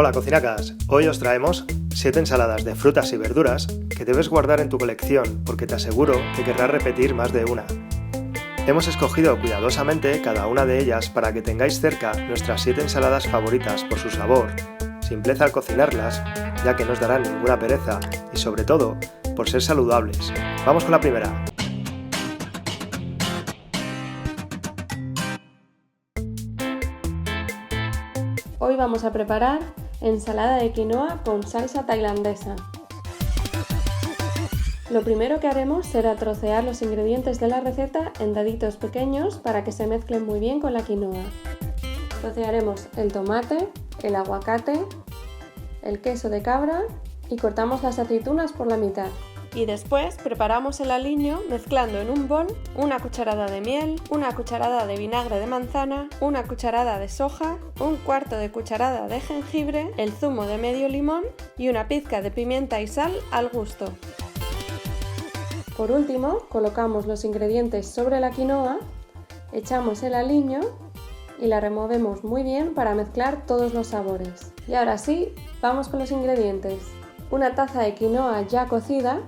Hola cocinacas, hoy os traemos 7 ensaladas de frutas y verduras que debes guardar en tu colección porque te aseguro que querrás repetir más de una. Hemos escogido cuidadosamente cada una de ellas para que tengáis cerca nuestras 7 ensaladas favoritas por su sabor, simpleza al cocinarlas, ya que no os darán ninguna pereza y sobre todo, por ser saludables. Vamos con la primera. Hoy vamos a preparar ensalada de quinoa con salsa tailandesa. Lo primero que haremos será trocear los ingredientes de la receta en daditos pequeños para que se mezclen muy bien con la quinoa. Trocearemos el tomate, el aguacate, el queso de cabra y cortamos las aceitunas por la mitad. Y después preparamos el aliño mezclando en un bol una cucharada de miel, una cucharada de vinagre de manzana, una cucharada de soja, un cuarto de cucharada de jengibre, el zumo de medio limón y una pizca de pimienta y sal al gusto. Por último, colocamos los ingredientes sobre la quinoa, echamos el aliño y la removemos muy bien para mezclar todos los sabores. Y ahora sí, vamos con los ingredientes. Una taza de quinoa ya cocida,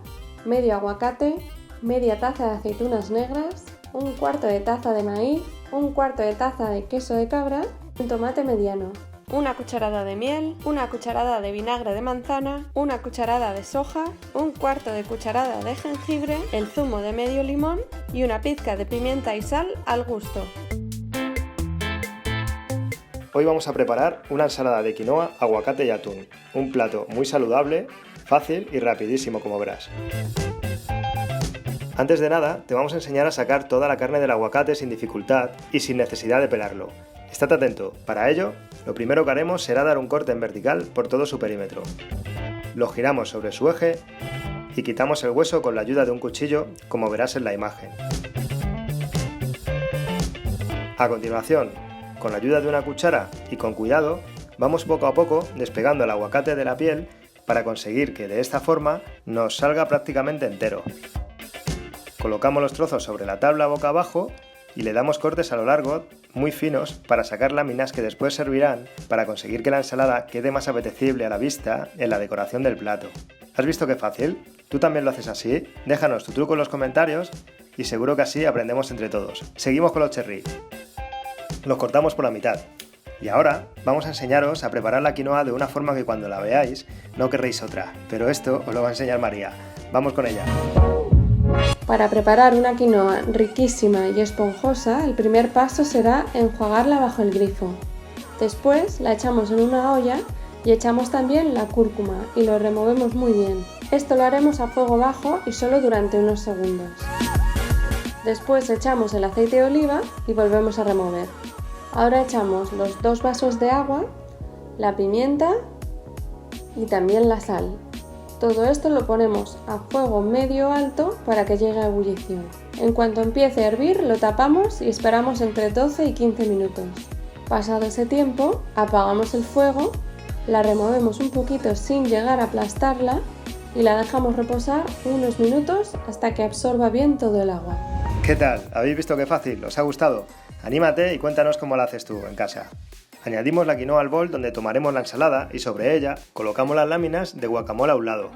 medio aguacate, media taza de aceitunas negras, un cuarto de taza de maíz, un cuarto de taza de queso de cabra, un tomate mediano, una cucharada de miel, una cucharada de vinagre de manzana, una cucharada de soja, un cuarto de cucharada de jengibre, el zumo de medio limón y una pizca de pimienta y sal al gusto. Hoy vamos a preparar una ensalada de quinoa, aguacate y atún. Un plato muy saludable, fácil y rapidísimo como verás. Antes de nada, te vamos a enseñar a sacar toda la carne del aguacate sin dificultad y sin necesidad de pelarlo. Estate atento, para ello, lo primero que haremos será dar un corte en vertical por todo su perímetro. Lo giramos sobre su eje y quitamos el hueso con la ayuda de un cuchillo, como verás en la imagen. A continuación, con la ayuda de una cuchara y con cuidado, vamos poco a poco despegando el aguacate de la piel para conseguir que de esta forma nos salga prácticamente entero. Colocamos los trozos sobre la tabla boca abajo y le damos cortes a lo largo muy finos para sacar láminas que después servirán para conseguir que la ensalada quede más apetecible a la vista en la decoración del plato. ¿Has visto qué fácil? ¿Tú también lo haces así? Déjanos tu truco en los comentarios y seguro que así aprendemos entre todos. Seguimos con los cherry. Los cortamos por la mitad. Y ahora vamos a enseñaros a preparar la quinoa de una forma que cuando la veáis no querréis otra, pero esto os lo va a enseñar María. ¡Vamos con ella! Para preparar una quinoa riquísima y esponjosa, el primer paso será enjuagarla bajo el grifo. Después la echamos en una olla y echamos también la cúrcuma y lo removemos muy bien. Esto lo haremos a fuego bajo y solo durante unos segundos. Después echamos el aceite de oliva y volvemos a remover. Ahora echamos los 2 vasos de agua, la pimienta y también la sal. Todo esto lo ponemos a fuego medio alto para que llegue a ebullición. En cuanto empiece a hervir, lo tapamos y esperamos entre 12 y 15 minutos. Pasado ese tiempo, apagamos el fuego, la removemos un poquito sin llegar a aplastarla y la dejamos reposar unos minutos hasta que absorba bien todo el agua. ¿Qué tal? ¿Habéis visto qué fácil? ¿Os ha gustado? Anímate y cuéntanos cómo la haces tú en casa. Añadimos la quinoa al bol donde tomaremos la ensalada y sobre ella colocamos las láminas de guacamole a un lado.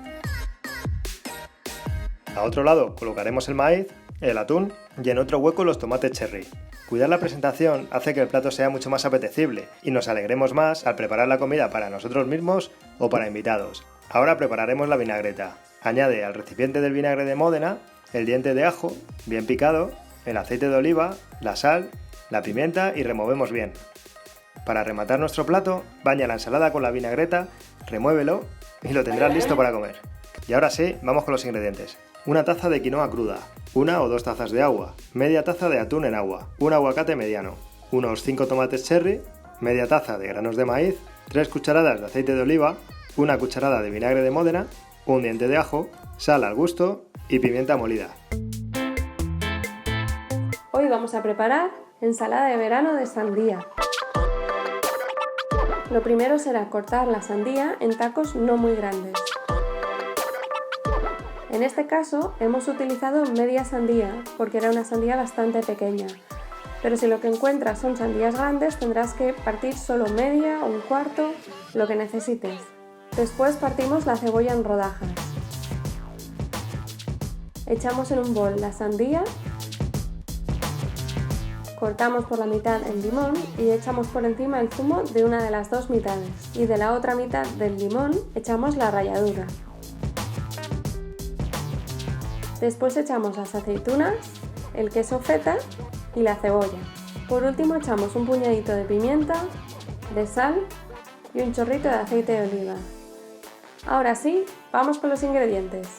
A otro lado colocaremos el maíz, el atún y en otro hueco los tomates cherry. Cuidar la presentación hace que el plato sea mucho más apetecible y nos alegremos más al preparar la comida para nosotros mismos o para invitados. Ahora prepararemos la vinagreta. Añade al recipiente del vinagre de Módena el diente de ajo, bien picado, el aceite de oliva, la sal, la pimienta y removemos bien. Para rematar nuestro plato, baña la ensalada con la vinagreta, remuévelo y lo tendrás listo para comer. Y ahora sí, vamos con los ingredientes. Una taza de quinoa cruda, 1 o 2 tazas de agua, media taza de atún en agua, un aguacate mediano, unos 5 tomates cherry, media taza de granos de maíz, 3 cucharadas de aceite de oliva, una cucharada de vinagre de Módena, un diente de ajo, sal al gusto y pimienta molida. Hoy vamos a preparar ensalada de verano de sandía. Lo primero será cortar la sandía en tacos no muy grandes. En este caso hemos utilizado media sandía porque era una sandía bastante pequeña, pero si lo que encuentras son sandías grandes tendrás que partir solo media o un cuarto, lo que necesites. Después partimos la cebolla en rodajas. Echamos en un bol la sandía, cortamos por la mitad el limón y echamos por encima el zumo de una de las dos mitades, y de la otra mitad del limón echamos la ralladura. Después echamos las aceitunas, el queso feta y la cebolla. Por último echamos un puñadito de pimienta, de sal y un chorrito de aceite de oliva. Ahora sí, vamos con los ingredientes.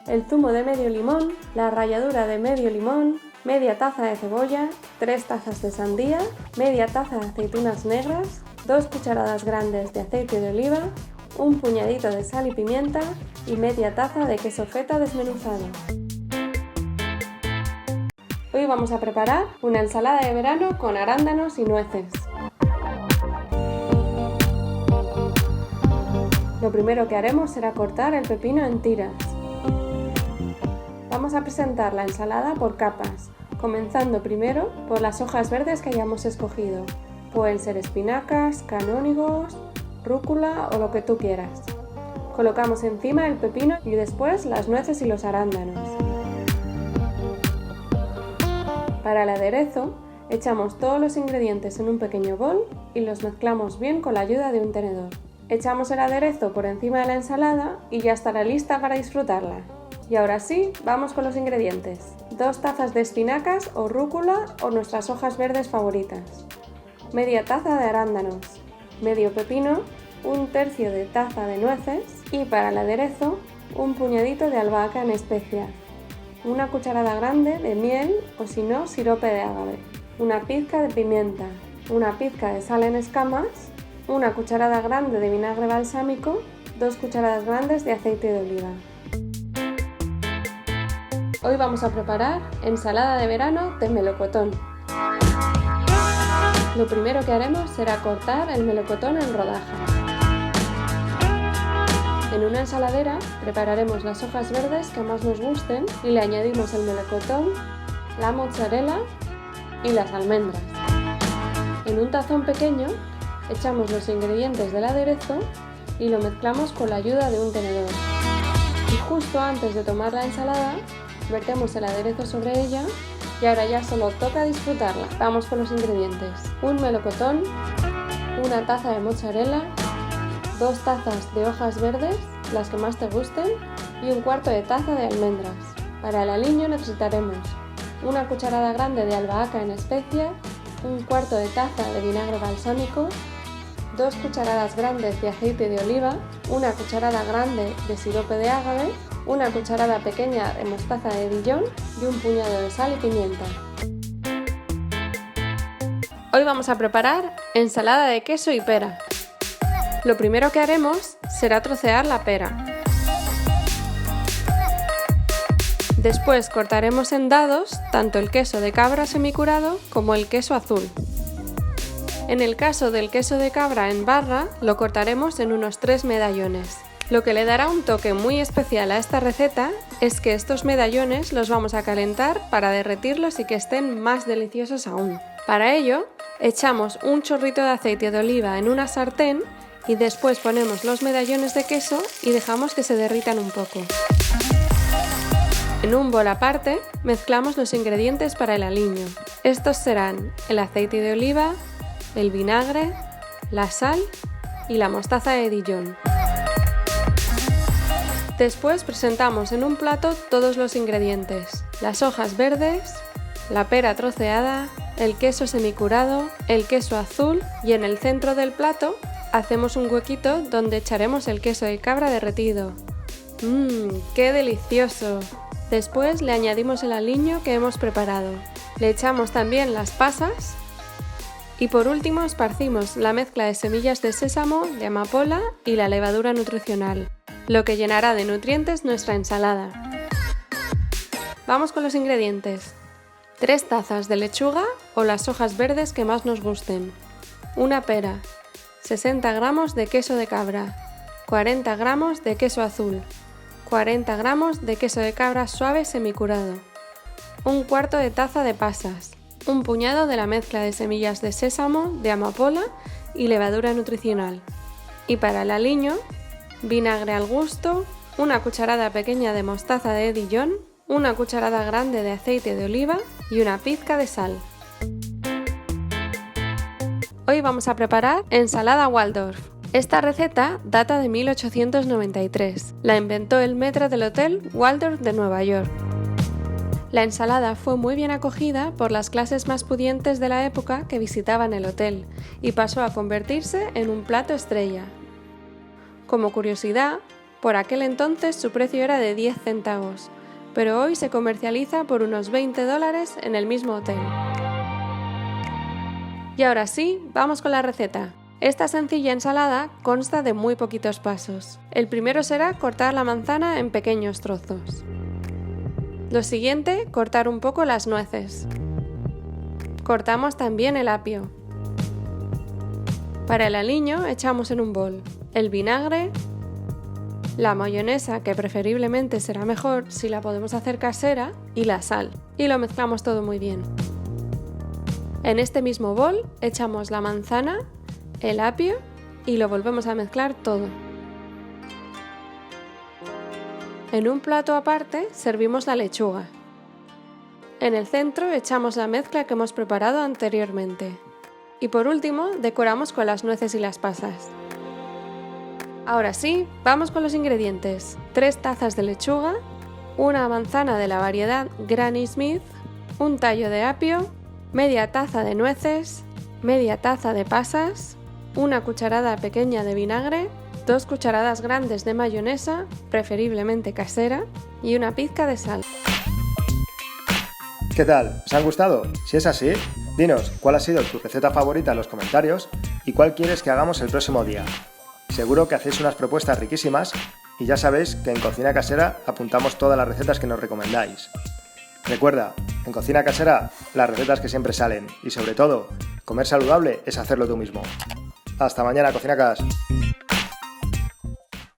El zumo de medio limón, la ralladura de medio limón, media taza de cebolla, 3 tazas de sandía, media taza de aceitunas negras, 2 cucharadas grandes de aceite de oliva, un puñadito de sal y pimienta y media taza de queso feta desmenuzado. Hoy vamos a preparar una ensalada de verano con arándanos y nueces. Lo primero que haremos será cortar el pepino en tiras. Vamos a presentar la ensalada por capas, comenzando primero por las hojas verdes que hayamos escogido. Pueden ser espinacas, canónigos, rúcula o lo que tú quieras. Colocamos encima el pepino y después las nueces y los arándanos. Para el aderezo, echamos todos los ingredientes en un pequeño bol y los mezclamos bien con la ayuda de un tenedor. Echamos el aderezo por encima de la ensalada y ya estará lista para disfrutarla. Y ahora sí, vamos con los ingredientes. 2 tazas de espinacas o rúcula o nuestras hojas verdes favoritas. Media taza de arándanos. Medio pepino. 1/3 de taza de nueces. Y para el aderezo, un puñadito de albahaca en especias. Una cucharada grande de miel o si no, sirope de ágave. Una pizca de pimienta. Una pizca de sal en escamas. Una cucharada grande de vinagre balsámico. 2 cucharadas grandes de aceite de oliva. Hoy vamos a preparar ensalada de verano de melocotón. Lo primero que haremos será cortar el melocotón en rodajas. En una ensaladera prepararemos las hojas verdes que más nos gusten y le añadimos el melocotón, la mozzarella y las almendras. En un tazón pequeño echamos los ingredientes del aderezo y lo mezclamos con la ayuda de un tenedor. Y justo antes de tomar la ensalada, vertemos el aderezo sobre ella y ahora ya solo toca disfrutarla. Vamos con los ingredientes. Un melocotón, una taza de mozzarella, 2 tazas de hojas verdes, las que más te gusten, y 1/4 de taza de almendras. Para el aliño necesitaremos una cucharada grande de albahaca en especia, 1/4 de taza de vinagre balsámico, 2 cucharadas grandes de aceite de oliva, una cucharada grande de sirope de ágave, una cucharada pequeña de mostaza de Dijon y un puñado de sal y pimienta. Hoy vamos a preparar ensalada de queso y pera. Lo primero que haremos será trocear la pera. Después cortaremos en dados tanto el queso de cabra semicurado como el queso azul. En el caso del queso de cabra en barra, lo cortaremos en unos 3 medallones. Lo que le dará un toque muy especial a esta receta es que estos medallones los vamos a calentar para derretirlos y que estén más deliciosos aún. Para ello, echamos un chorrito de aceite de oliva en una sartén y después ponemos los medallones de queso y dejamos que se derritan un poco. En un bol aparte, mezclamos los ingredientes para el aliño. Estos serán el aceite de oliva, el vinagre, la sal y la mostaza de Dijon. Después presentamos en un plato todos los ingredientes: las hojas verdes, la pera troceada, el queso semicurado, el queso azul y en el centro del plato hacemos un huequito donde echaremos el queso de cabra derretido. ¡Qué delicioso! Después le añadimos el aliño que hemos preparado. Le echamos también las pasas y por último esparcimos la mezcla de semillas de sésamo, de amapola y la levadura nutricional, lo que llenará de nutrientes nuestra ensalada. Vamos con los ingredientes. 3 tazas de lechuga o las hojas verdes que más nos gusten. Una pera. 60 gramos de queso de cabra. 40 gramos de queso azul. 40 gramos de queso de cabra suave semicurado. 1/4 de taza de pasas. un puñado de la mezcla de semillas de sésamo, de amapola y levadura nutricional. Y para el aliño, vinagre al gusto, una cucharada pequeña de mostaza de Dijon, una cucharada grande de aceite de oliva y una pizca de sal. Hoy vamos a preparar ensalada Waldorf. Esta receta data de 1893. La inventó el maître del Hotel Waldorf de Nueva York. La ensalada fue muy bien acogida por las clases más pudientes de la época que visitaban el hotel y pasó a convertirse en un plato estrella. Como curiosidad, por aquel entonces su precio era de 10 centavos, pero hoy se comercializa por unos $20 en el mismo hotel. Y ahora sí, vamos con la receta. Esta sencilla ensalada consta de muy poquitos pasos. El primero será cortar la manzana en pequeños trozos. Lo siguiente, cortar un poco las nueces. Cortamos también el apio. Para el aliño echamos en un bol el vinagre, la mayonesa, que preferiblemente será mejor si la podemos hacer casera, y la sal. Y lo mezclamos todo muy bien. En este mismo bol echamos la manzana, el apio y lo volvemos a mezclar todo. En un plato aparte servimos la lechuga. En el centro echamos la mezcla que hemos preparado anteriormente. Y por último decoramos con las nueces y las pasas. Ahora sí, vamos con los ingredientes. 3 tazas de lechuga, una manzana de la variedad Granny Smith, un tallo de apio, media taza de nueces, media taza de pasas, una cucharada pequeña de vinagre, 2 cucharadas grandes de mayonesa, preferiblemente casera, y una pizca de sal. ¿Qué tal? ¿Os han gustado? Si es así, dinos cuál ha sido tu receta favorita en los comentarios y cuál quieres que hagamos el próximo día. Seguro que hacéis unas propuestas riquísimas y ya sabéis que en Cocina Casera apuntamos todas las recetas que nos recomendáis. Recuerda, en Cocina Casera, las recetas que siempre salen y sobre todo, comer saludable es hacerlo tú mismo. Hasta mañana, cocinacas.